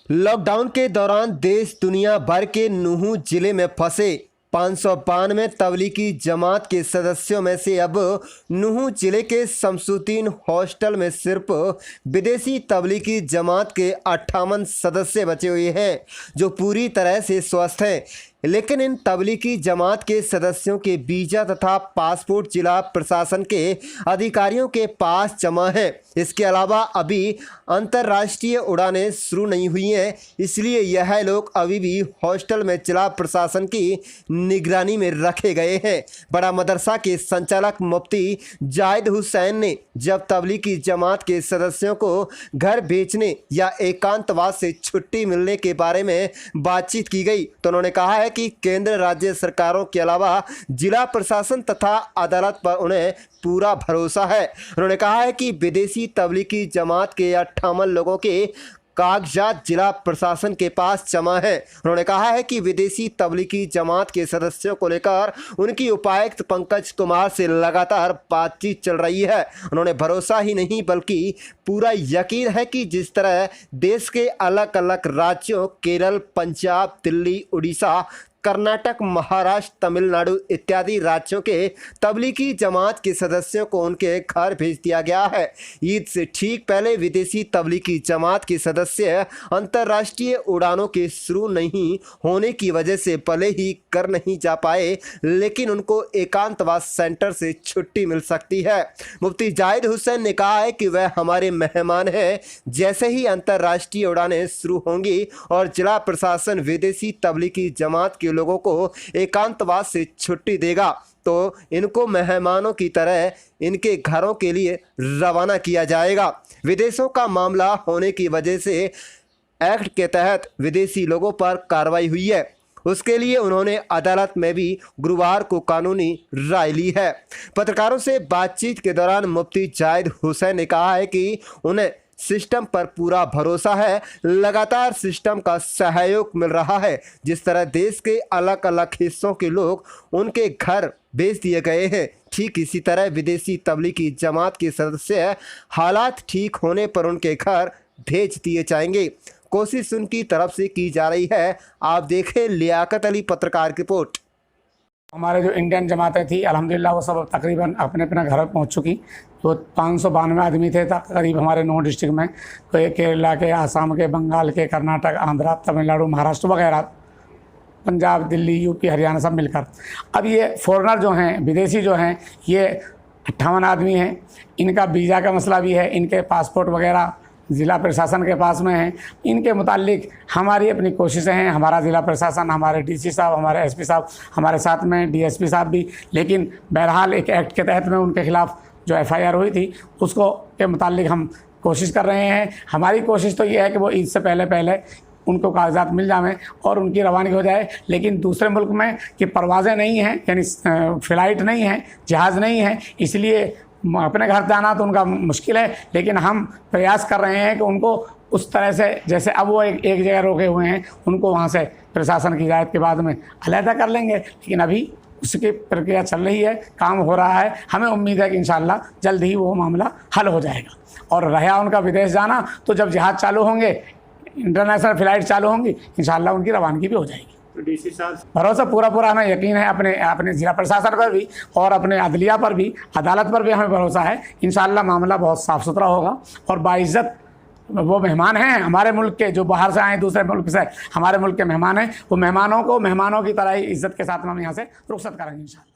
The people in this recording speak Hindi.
लॉकडाउन के दौरान देश दुनिया भर के नुहू जिले में फंसे 592 तबलीगी जमात के सदस्यों में से अब नुहू जिले के शमसुद्दीन हॉस्टल में सिर्फ विदेशी तबलीगी जमात के 58 सदस्य बचे हुए हैं जो पूरी तरह से स्वस्थ हैं। लेकिन इन तबलीगी जमात के सदस्यों के वीज़ा तथा पासपोर्ट जिला प्रशासन के अधिकारियों के पास जमा है। इसके अलावा अभी अंतर्राष्ट्रीय उड़ानें शुरू नहीं हुई हैं, इसलिए यह लोग अभी भी हॉस्टल में जिला प्रशासन की निगरानी में रखे गए हैं। बड़ा मदरसा के संचालक मुफ्ती जाहिद हुसैन ने जब तबलीगी जमात के सदस्यों को घर बेचने या एकांतवास से छुट्टी मिलने के बारे में बातचीत की गई तो उन्होंने कहा है कि केंद्र राज्य सरकारों के अलावा जिला प्रशासन तथा अदालत पर उन्हें पूरा भरोसा है। उन्होंने कहा है कि विदेशी तबलीगी जमात के 58 लोगों के कागजात जिला प्रशासन के पास जमा है। उन्होंने कहा है कि विदेशी तबलीगी जमात के सदस्यों को लेकर उनकी उपायुक्त पंकज कुमार से लगातार बातचीत चल रही है। उन्होंने भरोसा ही नहीं बल्कि पूरा यकीन है कि जिस तरह देश के अलग अलग राज्यों केरल, पंजाब, दिल्ली, उड़ीसा, कर्नाटक, महाराष्ट्र, तमिलनाडु इत्यादि राज्यों के तबलीगी जमात के सदस्यों को उनके घर भेज दिया गया है। ईद से ठीक पहले विदेशी तबलीगी जमात के सदस्य अंतर्राष्ट्रीय उड़ानों के शुरू नहीं होने की वजह से भले ही कर नहीं जा पाए, लेकिन उनको एकांतवास सेंटर से छुट्टी मिल सकती है। मुफ्ती जाहिद हुसैन ने कहा है कि वह हमारे मेहमान हैं। जैसे ही अंतर्राष्ट्रीय उड़ानें शुरू होंगी और जिला प्रशासन विदेशी तबलीगी जमात के लोगों को एकांतवास से छुट्टी देगा तो इनको मेहमानों की तरह इनके घरों के लिए रवाना किया जाएगा। विदेशों का मामला होने की वजह से एक्ट के तहत विदेशी लोगों पर कार्रवाई हुई है। उसके लिए उन्होंने अदालत में भी गुरुवार को कानूनी राय ली है। पत्रकारों से बातचीत के दौरान मुफ्ती जाहिद हुसैन ने कहा है कि उन्हें सिस्टम पर पूरा भरोसा है। लगातार सिस्टम का सहयोग मिल रहा है। जिस तरह देश के अलग अलग हिस्सों के लोग उनके घर भेज दिए गए हैं, ठीक इसी तरह विदेशी तबलीगी जमात के सदस्य हालात ठीक होने पर उनके घर भेज दिए जाएंगे। कोशिश उनकी तरफ से की जा रही है। आप देखें लियाकत अली पत्रकार की रिपोर्ट। हमारे जो इंडियन जमातें थी अल्हम्दुलिल्लाह वो सब तकरीबन अपने अपने घर पहुंच चुकी। तो 592 आदमी थे करीब हमारे 9 डिस्ट्रिक्ट में। तो ये केरला के, आसाम के, बंगाल के, कर्नाटक, आंध्रा, तमिलनाडु, महाराष्ट्र वगैरह, पंजाब, दिल्ली, यूपी, हरियाणा सब मिलकर। अब ये फॉरेनर जो हैं, विदेशी जो हैं, ये 58 आदमी हैं। इनका वीज़ा का मसला भी है, इनके पासपोर्ट वगैरह ज़िला प्रशासन के पास में है। इनके मुतालिक हमारी अपनी कोशिशें हैं। हमारा ज़िला प्रशासन, हमारे डीसी साहब, हमारे एसपी साहब हमारे साथ में, डीएसपी साहब भी। लेकिन बहरहाल एक एक्ट के तहत में उनके खिलाफ़ जो एफआईआर हुई थी उसको के मुतालिक हम कोशिश कर रहे हैं। हमारी कोशिश तो ये है कि वो ईद से पहले उनको कागजात मिल जाएं और उनकी रवानगी हो जाए। लेकिन दूसरे मुल्क में कि परवाज़ें नहीं हैं, यानी फ़्लाइट नहीं है, जहाज़ नहीं है, इसलिए अपने घर जाना तो उनका मुश्किल है। लेकिन हम प्रयास कर रहे हैं कि उनको उस तरह से, जैसे अब वो एक जगह रोके हुए हैं, उनको वहाँ से प्रशासन की हिदायत के बाद में अलहदा कर लेंगे। लेकिन अभी उसकी प्रक्रिया चल रही है, काम हो रहा है। हमें उम्मीद है कि इंशाअल्लाह जल्द ही वो मामला हल हो जाएगा। और रहा उनका विदेश जाना, तो जब जहाज़ चालू होंगे, इंटरनेशनल फ़्लाइट चालू होंगी, इंशाअल्लाह उनकी रवानगी भी हो जाएगी। तो डीसी साहब भरोसा पूरा हमें यकीन है अपने ज़िला प्रशासन पर भी और अपने अदलिया पर भी, अदालत पर भी हमें भरोसा है। इंशाअल्लाह मामला बहुत साफ़ सुथरा होगा और बाइज़्ज़त वो मेहमान हैं हमारे मुल्क के, जो बाहर से आए दूसरे मुल्क से हमारे मुल्क के मेहमान हैं। वो मेहमानों की तरह ही इज़्ज़त के साथ हम यहाँ से रुखसत करेंगे इंशाअल्लाह।